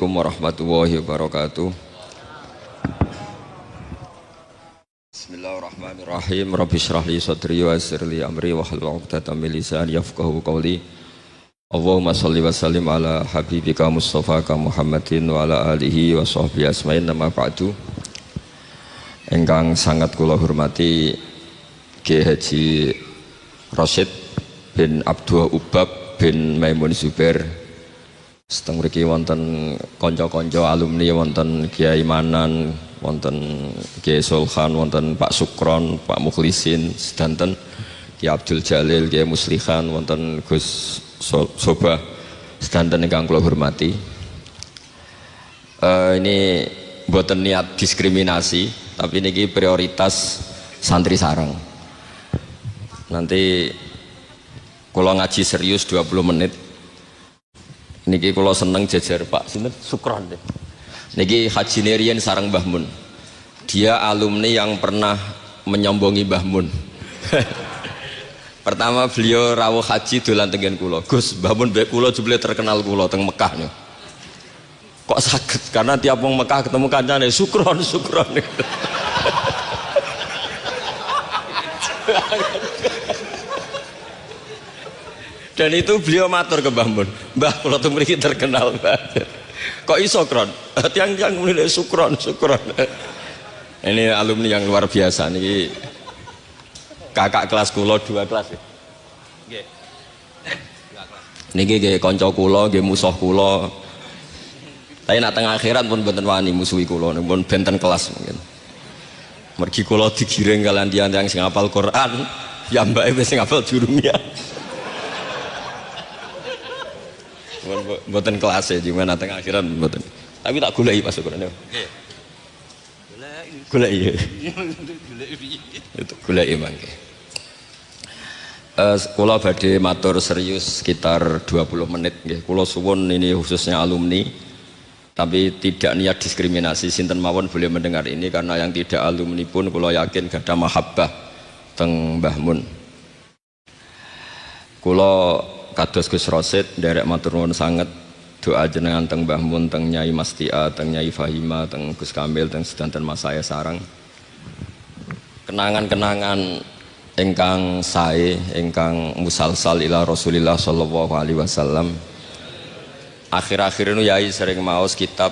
Assalamualaikum warahmatullahi wabarakatuh. Bismillahirrahmanirrahim. Rabbi shrah li sadri wa yassir li amri wahlul 'uqdatam min lisani yafqahu qawli. Allahumma shalli wa sallim ala habibika Mustafaka Muhammadin wa ala alihi wa sahbihi asma'in, nama ba'du. Ingkang sangat kula hormati Kiai Haji Rasyid bin Abdul Ubab bin Maimun Zubair. Seteng mriki wonten kanca-kanca alumni, wonten Kiai Manan, wonten Kiai Sulhan, wonten Pak Sukron, Pak Mukhlisin, sedanten Kiai Abdul Jalil, Kiai Muslihan, wonten Gus Sobah, sedanten ingkang kula hormati. Ini mboten niat diskriminasi, tapi niki prioritas santri sareng. Nanti kula ngaji serius 20 menit. Niki kula seneng jejer Pak sinten Sukron deh. Niki Haji Nerian sareng Mbah Mun. Dia alumni yang pernah menyombongi Mbah Mun. Pertama beliau rawuh haji dolan tengen kula. Gus, Mbah Mun mbek kula jebule terkenal kula teng Mekah niku. Kok saged? Karena tiap wong Mekah ketemu kancane Sukron. Dan itu beliau matur ke Mbah Mun, Mbah kula tuh mriki terkenal Mbah. Kok iso Kron? Tiang-tiang mulai Sukron. Ini alumni yang luar biasa niki. Kakak kelas kula 2 kelas ya. Nggih. 2 kelas. Niki nggih kanca kula, nggih musuh kula. Tapi nak tengah akhirat pun mboten wani musuhi kula, pun benten kelas mungkin. Mergi kula digiring kalian tiang-tiang sing hafal Quran, ya mbake wis sing hafal jurumiyah. Mboten kelas ya, gimana tengah akhiran mboten. Tapi tak goleki pas ukurannya. Nggih. Goleki. Itu goleki mangke. Kula badhe matur serius sekitar 20 menit nggih. Kula suwun ini khususnya alumni, tapi tidak niat diskriminasi, sinten mawon boleh mendengar ini, karena yang tidak alumni pun kula yakin gadah mahabbah teng Mbah Mun. Kula kados Gus Rasyid nderek matur nuwun sanget doa jenengan teng Mbah Mun, teng Nyai Mastia, teng Nyai Fahima, teng Gus Kamil, teng sedanten Mas saya sarang. Kenangan-kenangan ingkang sae, ingkang musalsal ila Rasulillah sallallahu alaihi wasallam. Akhir-akhir ini Yai sering maos kitab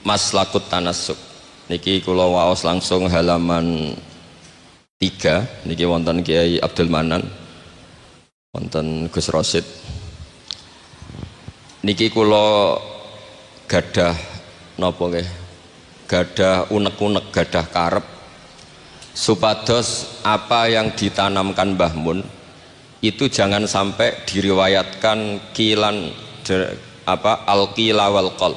Maslakut Tanassuk. Niki kula waos langsung halaman 3. Niki wonten Kiai Abdul Manan, wonten Gus Rasyid. Niki kula gadah napa nggih? Gadah unek-unek, gadah karep supados apa yang ditanamkan Mbah Mun itu jangan sampai diriwayatkan kilan al-qila wal qal,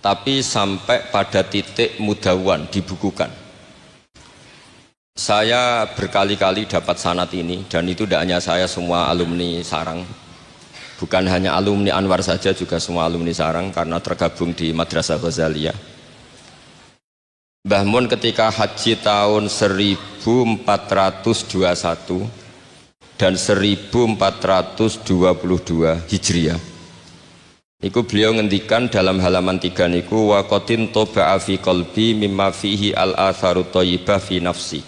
tapi sampai pada titik mudawan, dibukukan. Saya berkali-kali dapat sanad ini, dan itu tidak hanya saya, semua alumni sarang, bukan hanya alumni Anwar saja, juga semua alumni sarang, karena tergabung di Madrasah Ghazaliyah. Mbah Mun ketika haji tahun 1421 dan 1422 Hijriah, niku beliau ngendikan dalam halaman 3 niku, wa qatin toba'a fi qalbi mimma fihi al-atharu thayyibah fi nafsi,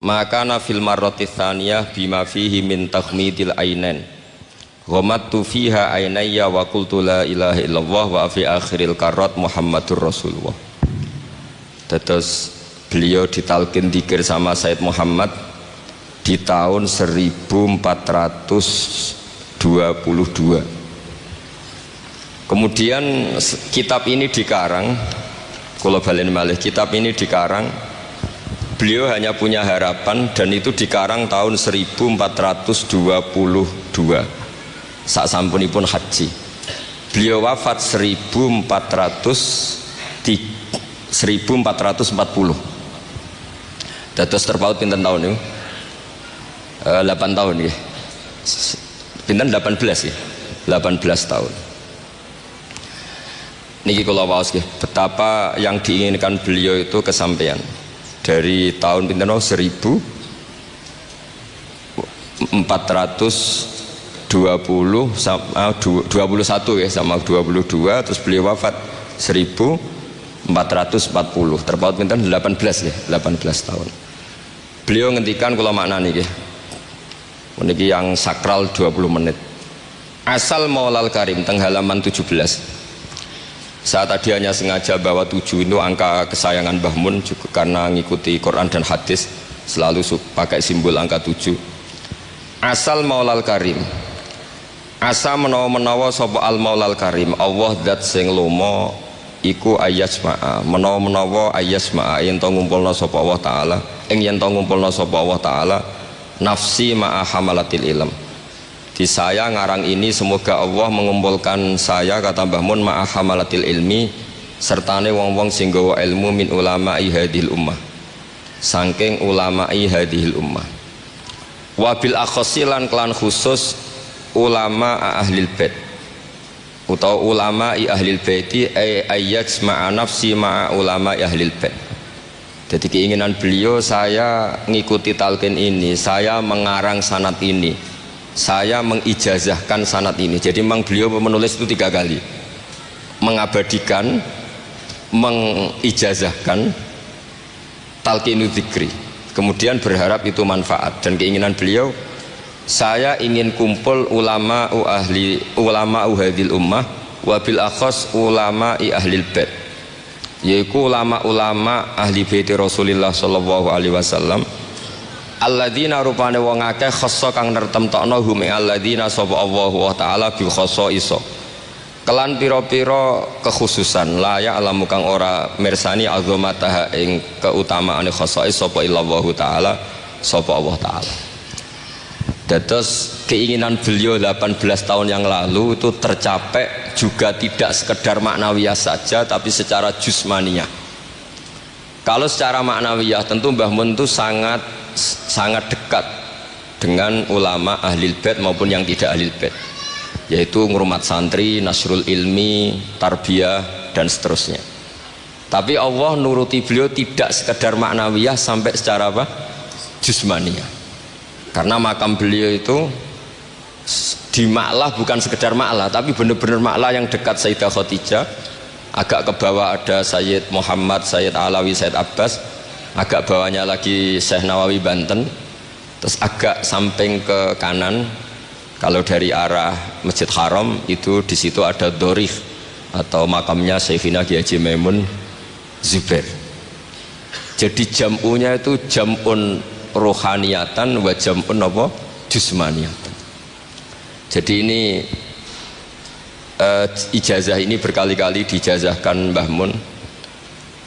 maka nafil marrati tsaniyah bima fihi min takhmidil ainain ghamattu fiha ainayya wa qultu la ilaha illallah wa fi akhiril karat Muhammadur Rasulullah. Terus beliau ditalkin dzikir sama Said Muhammad di tahun 1422. Kemudian kitab ini dikarang, kula balen malih, kitab ini dikarang, beliau hanya punya harapan, dan itu dikarang tahun 1422 sak sampunipun haji. Beliau wafat 1440. Dados terpaut pinten tahun niku? 8 tahun nggih. Pinten 18 ya? 18 tahun. Niki kula waos nggih, betapa yang diinginkan beliau itu kesampaian. Dari tahun pinten 1422 20 sama 21 ya, sama 22, terus beliau wafat 1440, terpaut pinten 18 ya, 18 tahun. Beliau ngendikan kula maknani nggih. Meniki yang sakral 20 menit. Asal Maulal Karim teng halaman 17. Saat tadi hanya sengaja bawa 7 itu angka kesayangan Mbah Mun juga karena ngikuti Quran dan hadis selalu pakai simbol angka 7. Asal Maulal Karim. Asa menawa-menawa sapa al Maulal Karim, Allah zat sing lomo iku ayasma'a, menawa-menawa ayasma'a yen to ngumpulna sapa Allah taala, yen to ngumpulna sapa Allah taala nafsi ma'a hamalatil ilm. Di saya ngarang ini semoga Allah mengumpulkan saya, kata Mbah Mun, ma'a hamalatil ilmi, sertane wong-wong sing gawa ilmu min ulama'i hadhil ummah, saking ulama'i hadhil ummah. Wabil akhosilan kelan khusus ulama ahlil bait atau ulama ahlil baiti ayat ma'a nafsi ma'a ulama ahlil bait. Jadi keinginan beliau, saya ngikuti talqin ini, saya mengarang sanad ini, saya mengijazahkan sanad ini. Jadi memang beliau menulis itu 3 kali, mengabadikan, mengijazahkan talqinu dzikri, kemudian berharap itu manfaat. Dan keinginan beliau, saya ingin kumpul ulama hadhil ummah wabil akhos ulama ahlil bait, yaitu ulama-ulama ahli bait Rasulullah sallallahu alaihi wasallam, alladzina rupane wong akeh khassa kang nertemtokno hum alladzina sapa Allah wa taala bi khassaiso kelan pira-pira kekhususan la ya alamu kang ora mirsani azamataha ing keutamaane khassais sapa illallah taala sapa Allah taala. Dados keinginan beliau 18 tahun yang lalu itu tercapai juga tidak sekedar maknawiyah saja, tapi secara jusmaniyah. Kalau secara maknawiyah tentu Mbah Mun itu sangat dekat dengan ulama ahlil bait maupun yang tidak ahlil bait, yaitu ngurmat santri, nasrul ilmi, tarbiyah dan seterusnya. Tapi Allah nuruti beliau tidak sekedar maknawiyah sampai secara apa? Jusmaniyah. Karena makam beliau itu di Ma'lah bukan sekedar Ma'lah, tapi benar-benar Ma'lah yang dekat Sayyidah Khadijah. Agak ke bawah ada Sayyid Muhammad, Sayyid Alawi, Sayyid Abbas. Agak bawahnya lagi Syekh Nawawi Banten. Terus agak samping ke kanan, kalau dari arah Masjid Haram itu di situ ada Dorih atau makamnya Syekhina Kiai Haji Maimun Zubair. Jadi jam'unya itu jam'un rohaniyatan wa jam'un apa? Jusmaniyatan. Jadi ini ijazah ini berkali-kali dijazahkan Mbah Mun,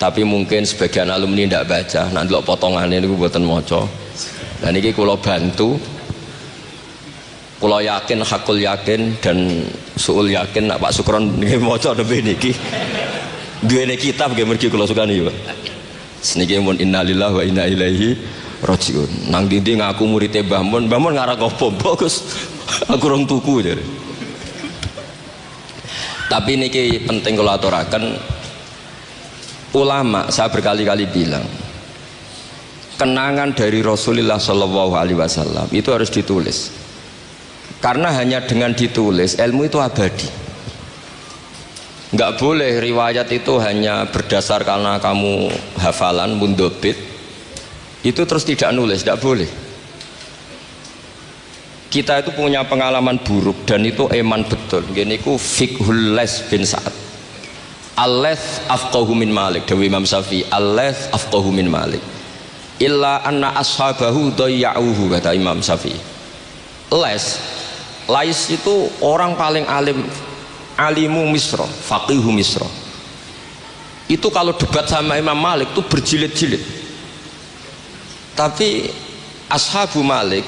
tapi mungkin sebagian alumni tidak baca, nanti lo potongannya ini buatan moco. Dan ini kalau bantu, kalau yakin, hakul yakin dan suul yakin, nak Pak Sukron ini moco ada beniki. Dua ini kitab yang mergi kalau suka nih Pak. Seniki mun innalillah wa inna ilaihi rajiun. Nang dindi ngaku muridnya Mbah Mun ngarang apa bagus. Aku rong tuku jadi. Tapi niki penting kalau aturaken ulama, saya berkali-kali bilang kenangan dari Rasulullah Shallallahu Alaihi Wasallam itu harus ditulis, karena hanya dengan ditulis ilmu itu abadi. Nggak boleh riwayat itu hanya berdasar karena kamu hafalan mundobit itu terus tidak nulis, tidak boleh. Kita itu punya pengalaman buruk dan itu eman betul. Gini ku fiqhul Les bin Sa'ad. Al-Les afqahu min Malik, Dewi Imam Syafi'i. Al-Les afqahu min Malik. Illa anna ashabahu dayya'uhu, kata Imam Syafi'i. Lais itu orang paling alim, alimu Misra, faqihu Misra. Itu kalau debat sama Imam Malik itu berjilid-jilid. Tapi ashabu Malik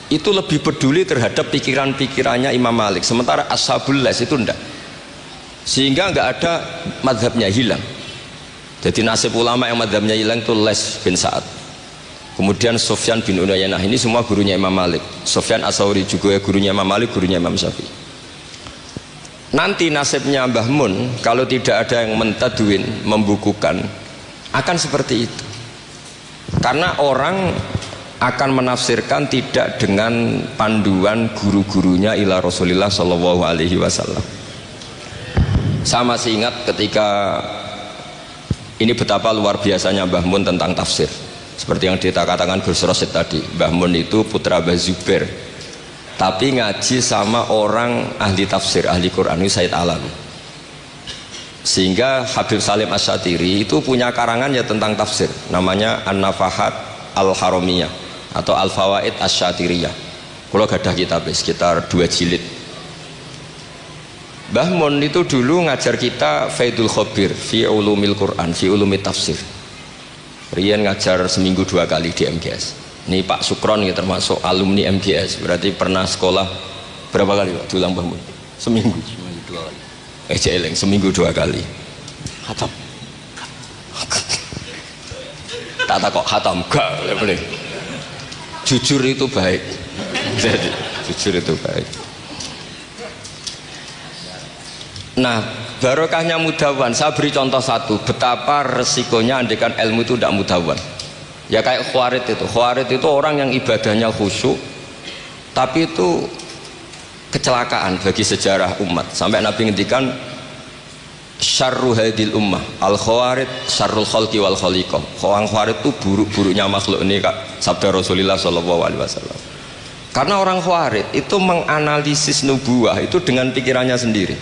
itu lebih peduli terhadap pikiran-pikirannya Imam Malik, sementara ashabul Les itu enggak, sehingga enggak ada madhabnya hilang. Jadi nasib ulama yang madhabnya hilang itu Les bin Sa'ad, kemudian Sufyan bin Uyainah, ini semua gurunya Imam Malik. Sufyan As-Tsauri juga gurunya Imam Malik, gurunya Imam Syafi'i. Nanti nasibnya Mbah Mun kalau tidak ada yang mentadwin, membukukan, akan seperti itu. Karena orang akan menafsirkan tidak dengan panduan guru-gurunya ila Rasulillah Shallallahu Alaihi Wasallam. Saya masih ingat ketika ini betapa luar biasanya Mbah Mun tentang tafsir. Seperti yang dikatakan Gus Rosid tadi, Mbah Mun itu putra Mbah Zubair, tapi ngaji sama orang ahli tafsir, ahli Quran, Said Alawi. Sehingga Habib Salim Asy-Syatiri itu punya karangan ya tentang tafsir, namanya An-Nafahat Al-Haramiyah atau Al-Fawaid Asy-Syatiriyah. Kalau gadah kitab sekitar 2 jilid. Mbah Mun itu dulu ngajar kita Faidul Khobir fi ulumil Quran, fi ulumit tafsir. Rian ngajar seminggu 2 kali di MGS. Ini Pak Sukron ya termasuk alumni MGS, berarti pernah sekolah berapa kali Pak diulang Mbah Mun? Seminggu 2 kali. Jeleng seminggu 2 kali. Khatam. Tak kok khatam gak boleh. Jujur itu baik. Jadi jujur itu baik. Nah, barokahnya mudawan, saya beri contoh satu, betapa resikonya andekan ilmu itu tidak mudawan. Ya kayak Khawarid itu orang yang ibadahnya khusyuk, tapi itu kecelakaan bagi sejarah umat. Sampai Nabi ngendikan syarru hadil ummah al-Khawarid syarrul khalqi wal khaliqah. Orang Khawarid itu buruk-buruknya makhluk, ini Kak sabda Rasulullah Shallallahu Alaihi Wasallam. Karena orang Khawarid itu menganalisis nubuah itu dengan pikirannya sendiri,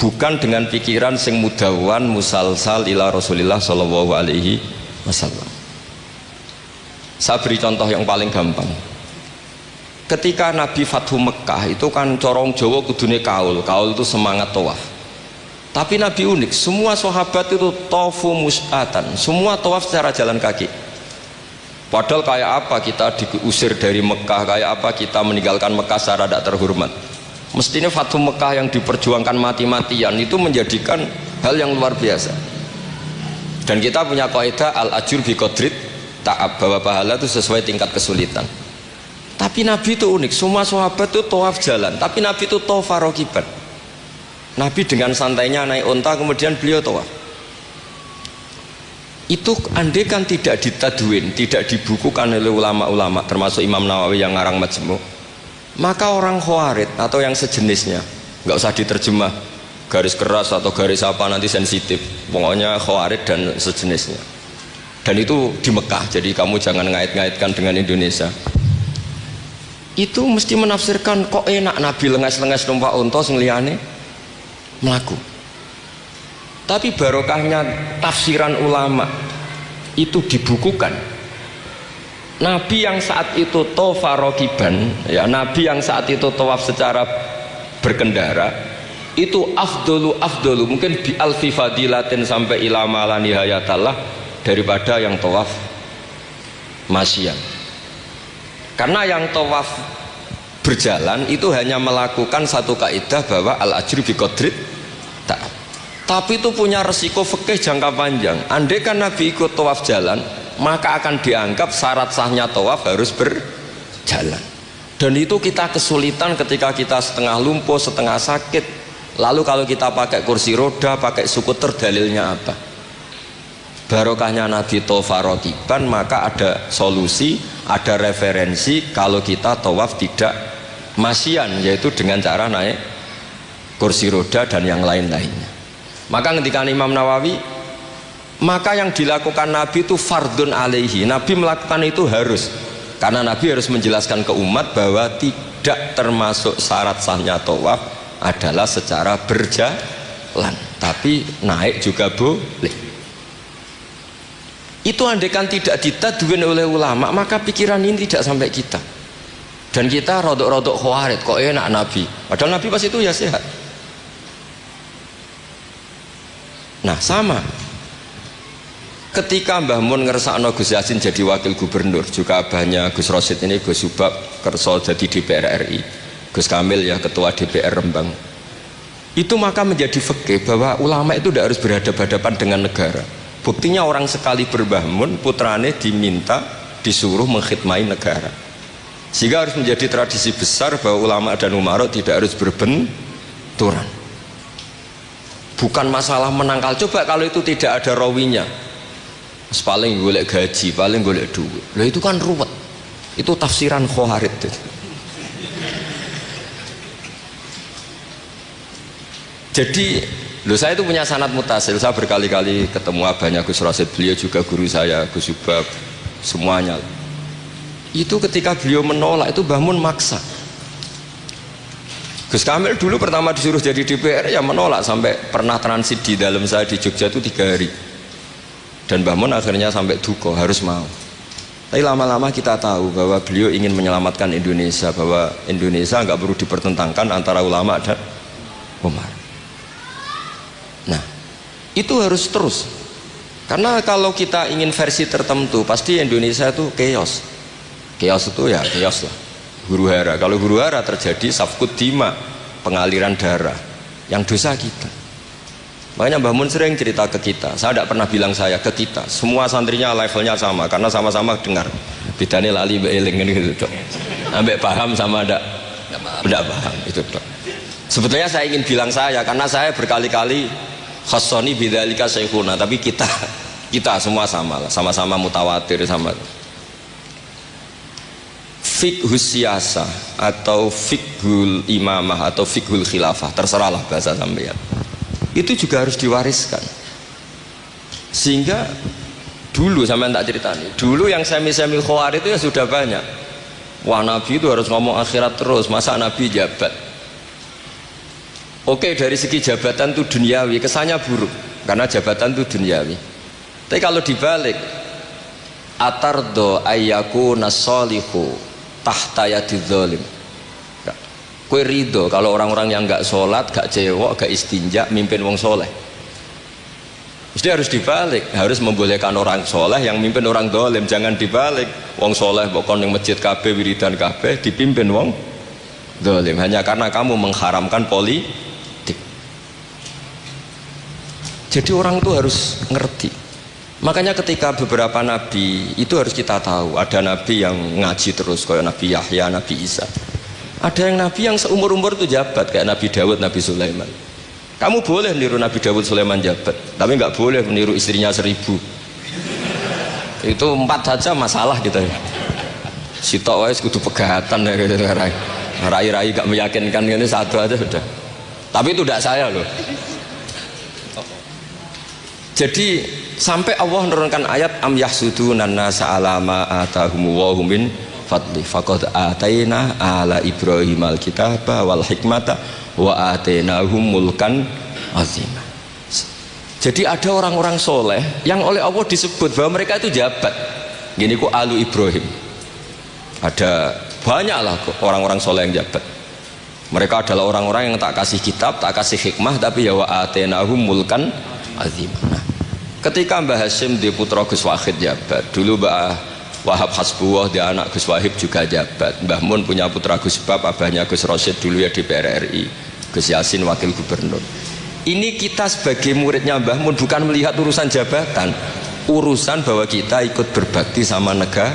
bukan dengan pikiran sing mudawan musalsal ila Rasulillah Shallallahu Alaihi Wasallam. Saya beri contoh yang paling gampang. Ketika Nabi Fathu Mekah itu kan corong Jawa kudune kaul itu semangat tawaf. Tapi Nabi unik, semua sahabat itu tawafu mus'atan, semua tawaf secara jalan kaki. Padahal kayak apa kita diusir dari Mekah, kayak apa kita meninggalkan Mekah secara tidak terhormat. Mestinya Fathu Mekah yang diperjuangkan mati-matian itu menjadikan hal yang luar biasa. Dan kita punya kaidah al-ajur bi qadrit ta'ab, bahwa pahala itu sesuai tingkat kesulitan. Tapi Nabi itu unik, semua sahabat itu tawaf jalan, tapi Nabi itu tawaf rakiban. Nabi dengan santainya naik unta, kemudian beliau tawaf. Itu andai kan tidak ditadwin, tidak dibukukan oleh ulama-ulama, termasuk Imam Nawawi yang ngarang Majmu', maka orang Khawarid atau yang sejenisnya, nggak usah diterjemah garis keras atau garis apa nanti sensitif, pokoknya Khawarid dan sejenisnya. Dan itu di Mekah, jadi kamu jangan ngait-ngaitkan dengan Indonesia. Itu mesti menafsirkan kok enak Nabi lengas-lengas numpak unta sing liyane mlaku. Tapi barokahnya tafsiran ulama itu dibukukan. Nabi yang saat itu tawaf rakiban, ya Nabi yang saat itu tawaf secara berkendara itu afdolu mungkin bi alfi fadilatin sampai ila mala nihayatallah daripada yang tawaf masyian. Karena yang tawaf berjalan itu hanya melakukan satu kaidah bahwa al ajru bi qadrit ta'ab. Tapi itu punya resiko fikih jangka panjang. Andai kan Nabi ikut tawaf jalan, maka akan dianggap syarat sahnya tawaf harus berjalan. Dan itu kita kesulitan ketika kita setengah lumpuh, setengah sakit. Lalu kalau kita pakai kursi roda, pakai skuter, dalilnya apa? Barokahnya Nabi tawaf rakiban, maka ada solusi, ada referensi kalau kita tawaf tidak masyian, yaitu dengan cara naik kursi roda dan yang lain-lainnya. Maka ketika Imam Nawawi, maka yang dilakukan Nabi itu fardun alaihi, Nabi melakukan itu harus, karena Nabi harus menjelaskan ke umat bahwa tidak termasuk syarat sahnya tawaf adalah secara berjalan, tapi naik juga boleh. Itu andaikan tidak ditadwin oleh ulama, maka pikiran ini tidak sampai kita. Dan kita rodok-rodok Khawarid, kok enak Nabi, padahal Nabi pas itu ya sehat. Nah sama, ketika Mbah Mun ngersakno Gus Yasin jadi wakil gubernur, juga abahnya Gus Rosid ini Gus Subab kerso jadi DPR RI, Gus Kamil ya ketua DPR Rembang. Itu maka menjadi fikih bahwa ulama itu tidak harus berhadapan-hadapan dengan negara. Buktinya orang sekali Mbah Mun, putrane diminta disuruh mengkhidmati negara. Sehingga harus menjadi tradisi besar bahwa ulama dan umarok tidak harus berbenturan. Bukan masalah menangkal. Coba kalau itu tidak ada rawinya, paling golek gaji, paling golek duit. Lah itu kan ruwet. Itu tafsiran Khawarij. Jadi, saya itu punya sanad mutasil. Saya berkali-kali ketemu abahnya Gus Rasid, beliau juga guru saya, Gus Subab, semuanya. Itu ketika beliau menolak, itu Mbah Mun maksa. Gus Kamil dulu pertama disuruh jadi DPR, ya menolak, sampai pernah transit di dalam saya di Jogja itu 3 hari. Dan Mbah Mun akhirnya sampai duka, harus mau. Tapi lama-lama kita tahu bahwa beliau ingin menyelamatkan Indonesia, bahwa Indonesia nggak perlu dipertentangkan antara ulama dan Umar. Nah, itu harus terus. Karena kalau kita ingin versi tertentu, pasti Indonesia itu chaos. Chaos itu ya chaos lah. Huru hara. Kalau huru hara terjadi safkut dima, pengaliran darah. Yang dosa kita. Makanya Mbah Mun sering cerita ke kita. Saya tidak pernah bilang saya ke kita. Semua santrinya levelnya sama, karena sama-sama dengar. Bedanya lali beeling gitu, Dok. Ambek paham sama tidak paham itu, Dok. Sebetulnya saya ingin bilang saya, karena saya berkali-kali khassoni bidzalika syekhuna, tapi kita semua sama lah, sama-sama mutawatir sama. Fiqhus siyasah atau fiqhul imamah atau fiqhul khilafah, terserahlah bahasa sampeyan. Itu juga harus diwariskan. Sehingga dulu sampean tak ceritani, dulu yang semi-semi Khawarij itu ya sudah banyak. Wah, Nabi itu harus ngomong akhirat terus, masa Nabi jabat. Oke, dari segi jabatan itu duniawi, kesannya buruk karena jabatan itu duniawi. Tapi kalau dibalik, atardo ayyaku nasolihu tahta yadidz zalim. Kue ridho kalau orang-orang yang nggak sholat, nggak cewek, nggak istinja mimpin wong soleh. Jadi harus dibalik, harus membolehkan orang soleh yang mimpin orang dolim. Jangan dibalik, wong soleh pokoknya yang masjid kabeh wiridan kabeh dipimpin wong dolim hanya karena kamu mengharamkan politik. Jadi orang itu harus ngerti. Makanya ketika beberapa nabi itu harus kita tahu, ada nabi yang ngaji terus kayak Nabi Yahya, Nabi Isa. Ada yang nabi yang seumur-umur itu jabat kayak Nabi Dawud, Nabi Sulaiman. Kamu boleh meniru Nabi Dawud, Sulaiman jabat, tapi nggak boleh meniru istrinya 1000. Itu 4 saja masalah kita. Sitok wis kudu pegatan ya gitu. Rai-rai gak meyakinkan ini satu aja sudah. Tapi itu tidak saya loh. Jadi sampai Allah menurunkan ayat am yahsudunan nasa ala ma atahumullahu min fadli faqad ataina ala Ibrahim alkitaba wal hikmata wa atainahum mulkan azima. Jadi ada orang-orang soleh yang oleh Allah disebut bahwa mereka itu jabat. Gini ku alu Ibrahim. Ada banyaklah orang-orang soleh yang jabat. Mereka adalah orang-orang yang tak kasih kitab, tak kasih hikmah, tapi ya wa atainahum mulkan azima. Nah, ketika Mbah Hasyim di putra Gus Wahid jabat, dulu Mbah Wahab Hasbuwah di anak Gus Wahib juga jabat. Mbah Mun punya putra Gus Bab, abahnya Gus Rosyid dulu ya DPR RI, Gus Yasin wakil gubernur. Ini kita sebagai muridnya Mbah Mun bukan melihat urusan jabatan, urusan bahwa kita ikut berbakti sama negara.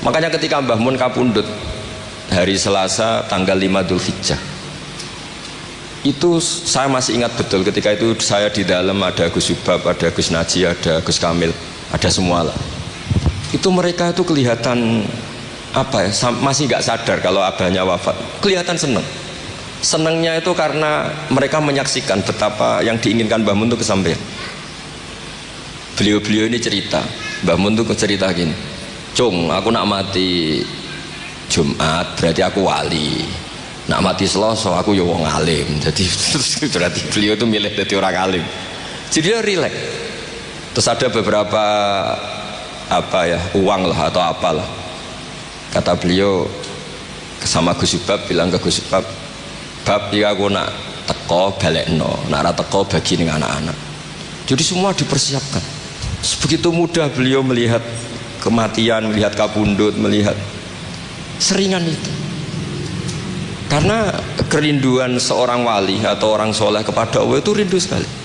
Makanya ketika Mbah Mun kapundhut hari Selasa tanggal 5 Dzulhijjah, itu saya masih ingat betul. Ketika itu saya di dalam, ada Gus Subab, ada Gus Naji, ada Gus Kamil, ada semua lah. Itu mereka itu kelihatan apa ya, masih nggak sadar kalau abahnya wafat. Kelihatan seneng. Senengnya itu karena mereka menyaksikan betapa yang diinginkan Mbah Mun itu kesampaian. Beliau-beliau ini cerita, Mbah Mun itu cerita gini, Cung, aku nak mati Jumat berarti aku wali, nak mati Selasa aku ya wong alim. Jadi berarti beliau itu milih jadi orang alim. Jadi dia rileks. Terus ada beberapa apa ya, uang lah atau apalah. Kata beliau sama Gus Subab, bilang ke Gus Subab, bab ya aku nak teko balekno, nak ra teko bagi ning anak-anak. Jadi semua dipersiapkan. Begitu mudah beliau melihat kematian, melihat kapundhut, melihat seringan itu. Karena kerinduan seorang wali atau orang soleh kepada Allah itu rindu sekali.